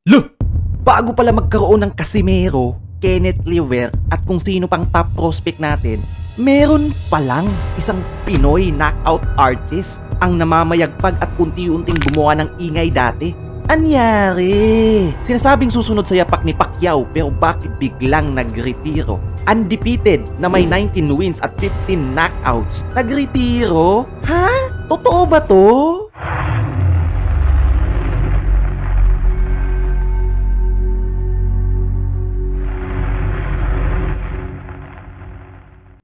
Loh! Bago pala magkaroon ng Casimero, Kenneth Liver at kung sino pang top prospect natin, meron palang isang Pinoy knockout artist ang namamayagpag at unti-unting gumawa ng ingay dati. Anyari? Sinasabing susunod sa yapak ni Pacquiao pero bakit biglang nagretiro? Undefeated na may 19 wins at 15 knockouts. Nagretiro? Ha? Totoo ba to?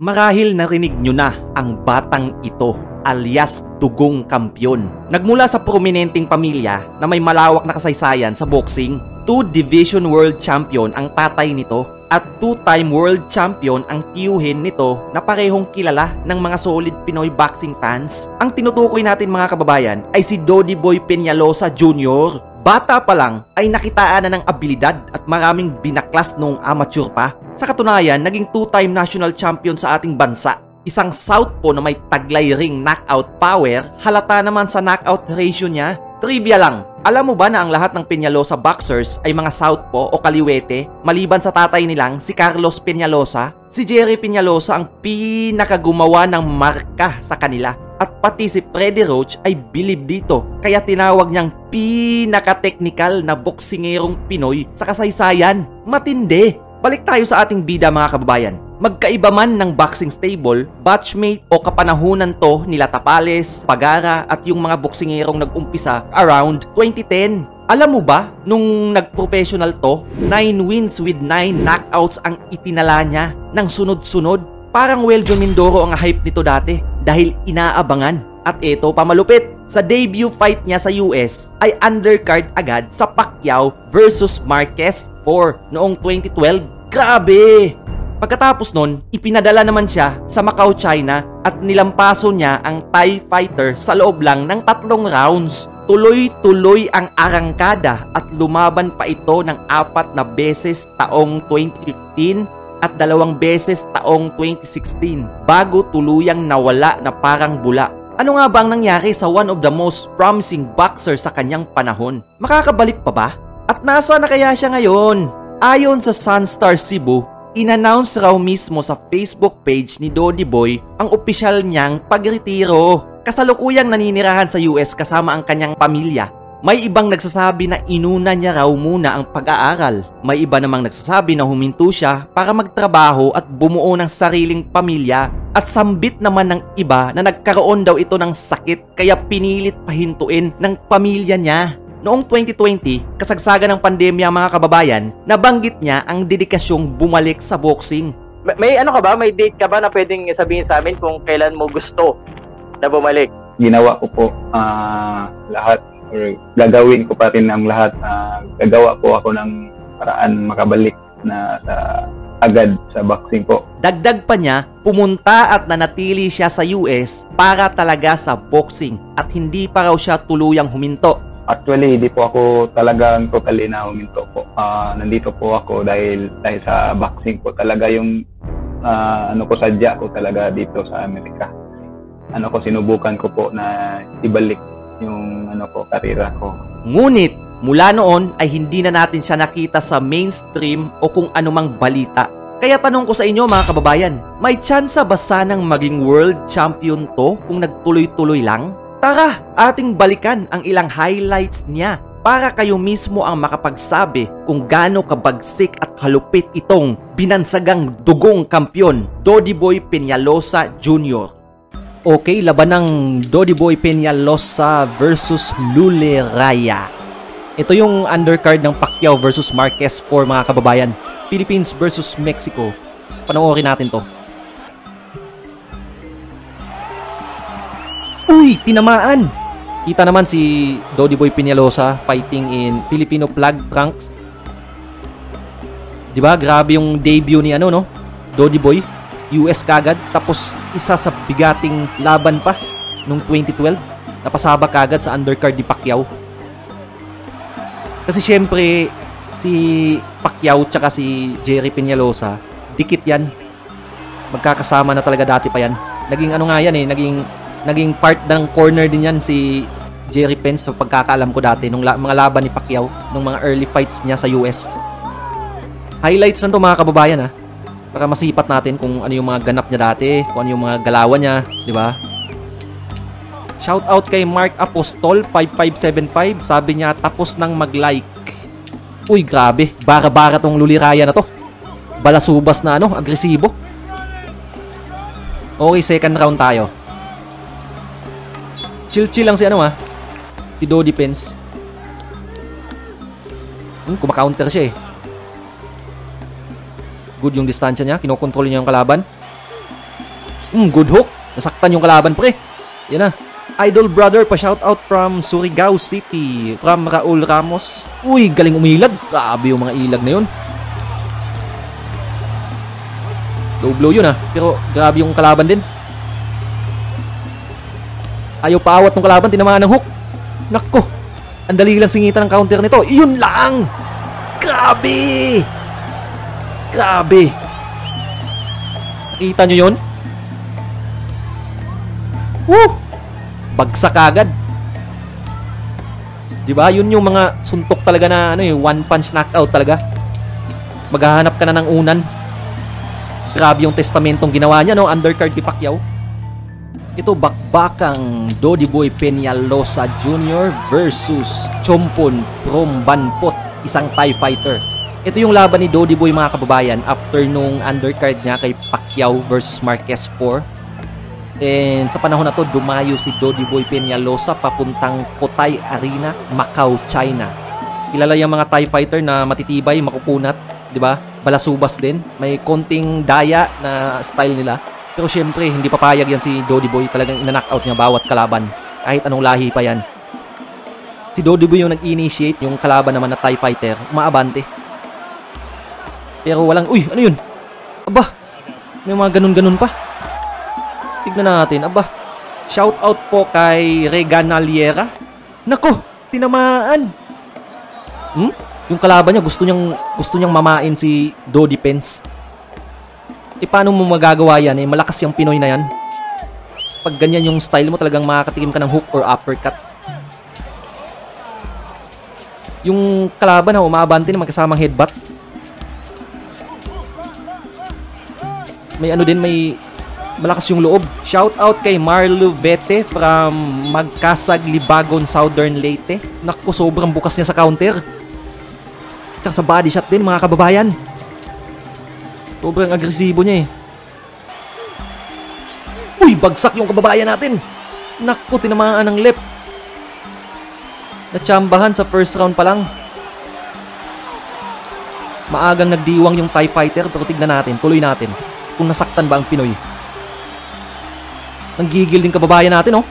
Marahil narinig nyo na ang batang ito alias Dugong Kampyon. Nagmula sa prominenteng pamilya na may malawak na kasaysayan sa boxing. 2-division world champion ang tatay nito at 2-time world champion ang tiyuhin nito na parehong kilala ng mga solid Pinoy boxing fans. Ang tinutukoy natin mga kababayan ay si Dodi Boy Peñalosa Jr. Bata pa lang ay nakitaan na ng abilidad at maraming binaklas noong amateur pa. Sa katunayan, naging 2-time national champion sa ating bansa. Isang southpaw na may taglay ring knockout power, halata naman sa knockout ratio niya. Trivia lang, alam mo ba na ang lahat ng Peñalosa boxers ay mga southpaw o kaliwete maliban sa tatay nilang si Carlos Peñalosa? Si Jerry Peñalosa ang pinakagumawa ng marka sa kanila. At pati si Freddie Roach ay bilib dito, kaya tinawag niyang pinaka-technical na boksingerong Pinoy sa kasaysayan. Matindi! Balik tayo sa ating bida mga kababayan. Magkaiba man ng boxing stable, batchmate o kapanahunan to nila Tapales, Pagara at yung mga boksingerong nag-umpisa around 2010. Alam mo ba, nung nag-professional to, 9 wins with 9 knockouts ang itinala niya ng sunod-sunod. Parang Weljo Mindoro ang hype nito dati dahil inaabangan. At eto pamalupit, sa debut fight niya sa US ay undercard agad sa Pacquiao versus Marquez 4 noong 2012. Grabe! Pagkatapos nun, ipinadala naman siya sa Macau, China at nilampaso niya ang Thai fighter sa loob lang ng 3 rounds. Tuloy-tuloy ang arangkada at lumaban pa ito ng 4 na beses taong 2015 at 2 beses taong 2016 bago tuluyang nawala na parang bula. Ano nga ba ang nangyari sa one of the most promising boxer sa kanyang panahon? Makakabalik pa ba? At nasa na kaya siya ngayon? Ayon sa Sunstar Cebu, in-announce raw mismo sa Facebook page ni Dodi Boy ang opisyal niyang pagretiro. Kasalukuyang naninirahan sa US kasama ang kanyang pamilya. May ibang nagsasabi na inuna niya raw muna ang pag-aaral. May iba namang nagsasabi na huminto siya para magtrabaho at bumuo ng sariling pamilya. At sambit naman ng iba na nagkaroon daw ito ng sakit kaya pinilit pahintuin ng pamilya niya. Noong 2020, kasagsagan ng pandemya mga kababayan, nabanggit niya ang dedikasyong bumalik sa boxing. May ano ka ba? May date ka ba na pwedeng sabihin sa amin kung kailan mo gusto na bumalik? Ginawa ko po lahat. Or gagawin ko pa rin ang lahat. Gagawa po ako ng paraan makabalik na agad sa boxing po. Dagdag pa niya, pumunta at nanatili siya sa US para talaga sa boxing at hindi pa raw siya tuluyang huminto. Actually, hindi po ako talagang totally na huminto po. Nandito po ako dahil sa boxing po talaga yung sadya ko talaga dito sa Amerika. Sinubukan ko po na ibalik yung karera ko. Ngunit mula noon ay hindi na natin siya nakita sa mainstream o kung anumang balita. Kaya tanong ko sa inyo mga kababayan, may tsansa ba sanang maging world champion to kung nagtuloy-tuloy lang? Tara, ating balikan ang ilang highlights niya para kayo mismo ang makapagsabi kung gaano kabagsik at kalupit itong binansagang Dugong Kampyon, Dodi Boy Peñalosa Jr. Okay, laban ng Dodi Boy Peñalosa versus Lule Raya. Ito yung undercard ng Pacquiao versus Marquez 4 mga kababayan. Philippines versus Mexico. Panoorin natin to. Uy, tinamaan! Kita naman si Dodi Boy Peñalosa fighting in Filipino flag trunks. Diba? Grabe yung debut ni Dodi Boy. US kagad, tapos isa sa bigating laban pa nung 2012, napasabak kagad sa undercard ni Pacquiao. Kasi syempre si Pacquiao tsaka si Jerry Peñalosa, dikit yan, magkakasama na talaga dati pa yan. Naging naging part ng corner din yan si Jerry Pence, sa pagkakaalam ko dati, nung mga laban ni Pacquiao, nung mga early fights niya sa US. Highlights lang to mga kababayan ha, para masipat natin kung ano yung mga ganap niya dati, kung ano yung mga galawan niya, di ba? Shout out kay Mark Apostol 5575, sabi niya tapos nang mag-like. Uy, grabe, bara-bara tong luliraya na to. Balasubas na ano, agresibo. Okay, second round tayo. Chill-chill lang si ano ha, si Dodi Pence. Kumaka-counter siya eh. Good yung distansya niya, kinokontrol niya yung kalaban. Good hook, nasaktan yung kalaban pre. Yan na. Idol brother pa shoutout from Surigao City, from Raul Ramos. Uy, galing umilag. Grabe yung mga ilag na yun. Low blow yun ah, pero grabe yung kalaban din. Ayaw paawat ng kalaban, tinamaan ng hook. Nako, ang dali lang singitan ng counter nito. Iyon lang. Grabe. Grabe. Nakita nyo yun? Woo! Bagsak agad. Diba? Yun yung mga suntok talaga na ano, one punch knockout talaga. Maghahanap ka na ng unan. Grabe yung testamentong ginawa niya, no? Undercard kay Pacquiao. Ito bakbakang Dodi Boy Peñalosa Jr. versus Chompon Prombanpot, isang Thai fighter. Ito yung laban ni Dodi Boy mga kababayan after nung undercard niya kay Pacquiao versus Marquez 4. And sa panahon na to, dumayo si Dodi Boy Peñalosa papuntang Cotai Arena, Macau, China. Kilala yung mga Thai fighter na matitibay, makukunat, di ba? Balasubas din. May konting daya na style nila. Pero syempre, hindi papayag yan si Dodi Boy. Talagang ina-knockout niya bawat kalaban. Kahit anong lahi pa yan. Si Dodi Boy yung nag-initiate, yung kalaban naman na Thai fighter, umaabante. Pero walang, uy, ano yun? Aba, may mga ganun-ganun pa. Tignan natin, aba. Shout out po kay Reganaliera. Nako, tinamaan. Yung kalaban niya gusto niyang mamain si Dodi Pence. Paano mo magagawa yan? Malakas yung Pinoy na yan. Pag ganyan yung style mo, talagang makakatikim ka ng hook or uppercut. Yung kalaban na umaabante na magkasamang headbutt. May ano din, may malakas yung loob. Shout out kay Marlo Vete from Magkasag, Libagon, Southern Leyte. Naku, sobrang bukas niya sa counter. Tsaka sa body shot din mga kababayan. Sobrang agresibo niya eh. Uy, bagsak yung kababayan natin. Naku, tinamaan ng left. Natsambahan sa first round pa lang. Maagang nagdiwang yung Thai fighter, pero tignan natin, tuloy natin kung nasaktan ba ang Pinoy. Nanggigil din kababayan natin, oh.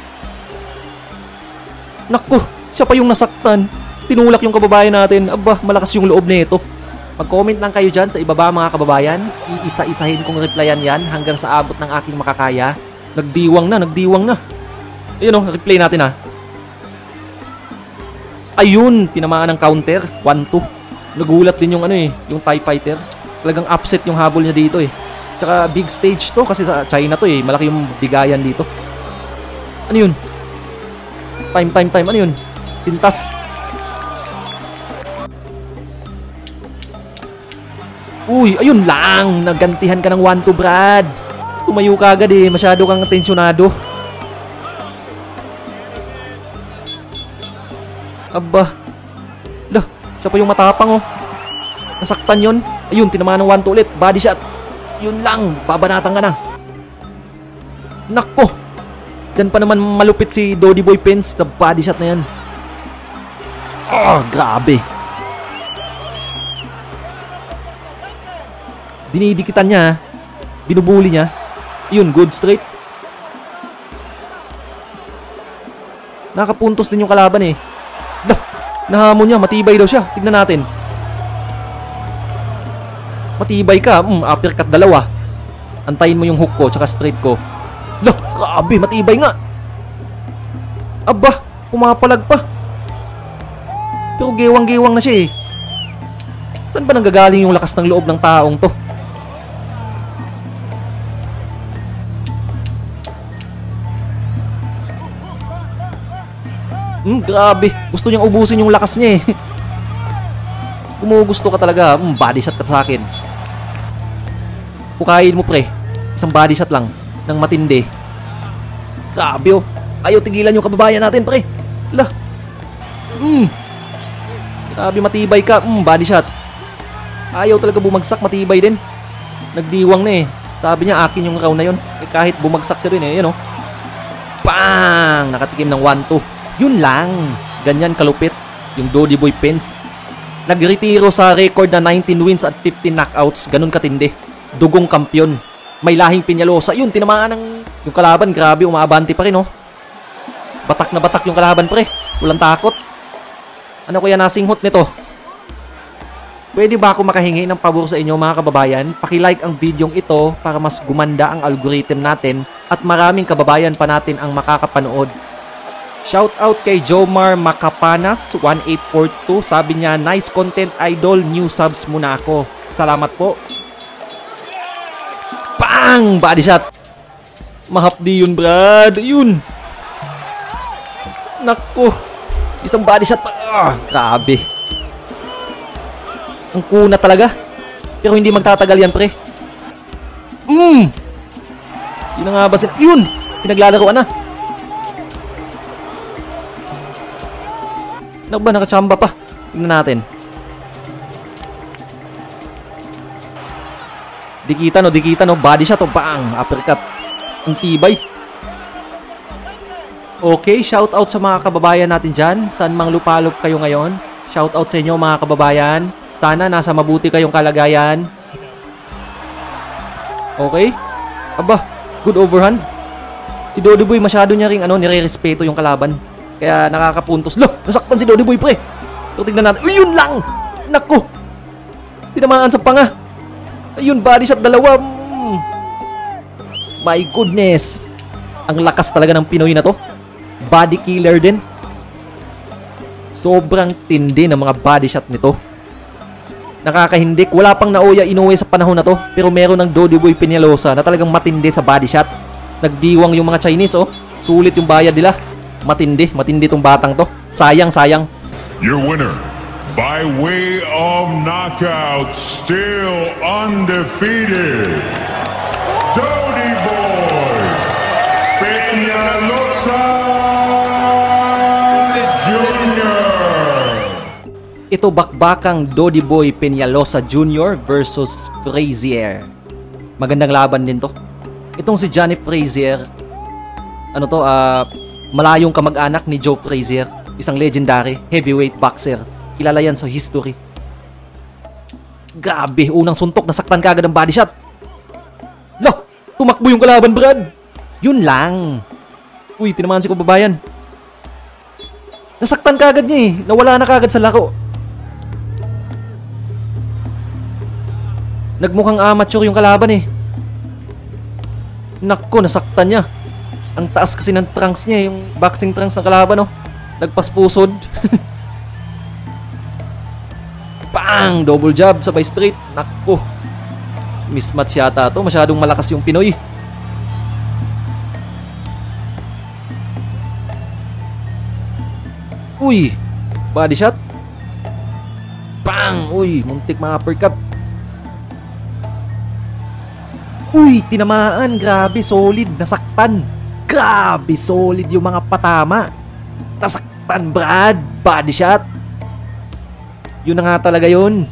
Naku, siya pa yung nasaktan. Tinulak yung kababayan natin. Aba, malakas yung loob nito. Mag-comment lang kayo dyan sa ibaba mga kababayan. Iisa-isahin kong replyan yan hanggang sa abot ng aking makakaya. Nagdiwang na. Ayun oh, replay natin ha. Ayun, tinamaan ng counter. 1-2. Nagulat din yung ano eh, yung Thai fighter. Talagang upset yung habol niya dito eh. Tsaka big stage to kasi sa China to eh. Malaki yung bigayan dito. Ano yun? Time. Ano yun? Sintas. Uy, ayun lang. Nagantihan ka ng 1-2, Brad. Tumayo ka agad eh. Masyado kang tensyonado. Aba. Lah, siya pa yung matapang oh. Nasaktan yun. Ayun, tinamaan ng 1-2 ulit. Body shot. Yun lang. Babanatan ka na. Nako. Diyan pa naman malupit si Dodi Boy Pence sa body shot na yan. Grabe. Dinidikitan niya, binubuli niya. Yun, good straight. Nakapuntos din yung kalaban eh. Nahamon niya, matibay daw siya. Tignan natin. Matibay ka, uppercut dalawa. Antayin mo yung hook ko, tsaka straight ko. Grabe, matibay nga. Aba, pumapalag pa. Pero gewang-gewang na siya eh. Saan ba nanggagaling yung lakas ng loob ng taong to? Grabe. Gusto niyang ubusin yung lakas niya eh. Kung gusto ka talaga, body shot ka sa akin. Pukayin mo pre. Isang body shot lang. Nang matindi. Grabe oh. Ayaw tigilan yung kababayan natin pre. Lah. Grabe matibay ka. Body shot. Ayaw talaga bumagsak. Matibay din. Nagdiwang na eh. Sabi niya akin yung round na yun. Kahit bumagsak ka rin eh. Yan oh. Bang! Nakatikim ng 1-2. Yun lang. Ganyan kalupit. Yung Dodi Boy Pence. Nagretiro sa record na 19 wins at 15 knockouts. Ganun katindi. Dugong kampyon. May lahing Peñalosa. Yun, tinamaan ng yung kalaban. Grabe, umaabante pa rin oh. Batak na batak yung kalaban pre. Walang takot. Ano kaya nasinghot nito? Pwede ba ako makahingi ng pabor sa inyo mga kababayan? Paki-like ang videong ito para mas gumanda ang algorithm natin at maraming kababayan pa natin ang makakapanood. Shout out kay Jomar Makapanas 1842. Sabi niya, nice content idol, new subs muna ako. Salamat po. Bang! Body shot. Mahapdi yun Brad. Yun. Nako. Isang body shot pa. Grabe. Ang kuna talaga. Pero hindi magtatagal yan pre. Yun na nga ba sila. Yun. Pinaglalaroan na. Ba, nakachamba pa. Tingnan natin. Dikita no. Body shot o bang. Uppercut. Ang tibay. Okay, shout out sa mga kababayan natin dyan. Saan mang lupalop kayo ngayon. Shout out sa inyo mga kababayan. Sana nasa mabuti kayong kalagayan. Okay. Aba, good overhand. Si Dodi Boy masyado niya ring nire-respeto yung kalaban. Kaya nakakapuntos. Loh, nasaktan si Dodi Boy pre. So tignan natin. Uy, yun lang. Nako. Tinamaan sa panga. Ayun, body shot dalawa. My goodness. Ang lakas talaga ng Pinoy na to. Body killer din. Sobrang tindi ng mga body shot nito. Nakakahindik. Wala pang Naoya Inoue sa panahon na to. Pero meron ng Dodi Boy Peñalosa na talagang matindi sa body shot. Nagdiwang yung mga Chinese oh. Sulit yung bayad nila. Matindi tong batang to. Sayang. Your winner by way of knockout, still undefeated, Dodi Boy Peñalosa Jr. Ito bakbakang Dodi Boy Peñalosa Jr. versus Frazier. Magandang laban din to. Itong si Johnny Frazier, malayong kamag-anak ni Joe Frazier, isang legendary heavyweight boxer. Kilala yan sa history. Grabe, unang suntok, nasaktan kagad ang body shot. Loh, tumakbo yung kalaban, Brad. Yun lang. Uy, tinamaan si kababayan. Nasaktan kagad niya eh. Nawala na kagad sa laro. Nagmukhang amateur yung kalaban eh. Nako, nasaktan niya. Ang taas kasi ng trunks niya, yung boxing trunks ng kalaban, oh. Nagpaspusod. Bang! Double jab, sabay straight. Nako. Mismatch yata to. Masyadong malakas yung Pinoy. Uy! Body shot. Bang! Uy! Muntik mga uppercut. Uy! Tinamaan. Grabe, solid. Nasaktan. Grabe, solid yung mga patama. Nasaktan, Brad. Body shot. Yun na nga talaga yun.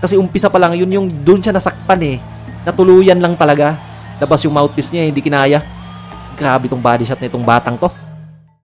Kasi umpisa pa lang, yun yung doon siya nasaktan eh. Natuluyan lang talaga. Labas yung mouthpiece niya, hindi kinaya. Grabe tong body shot na itong batang to.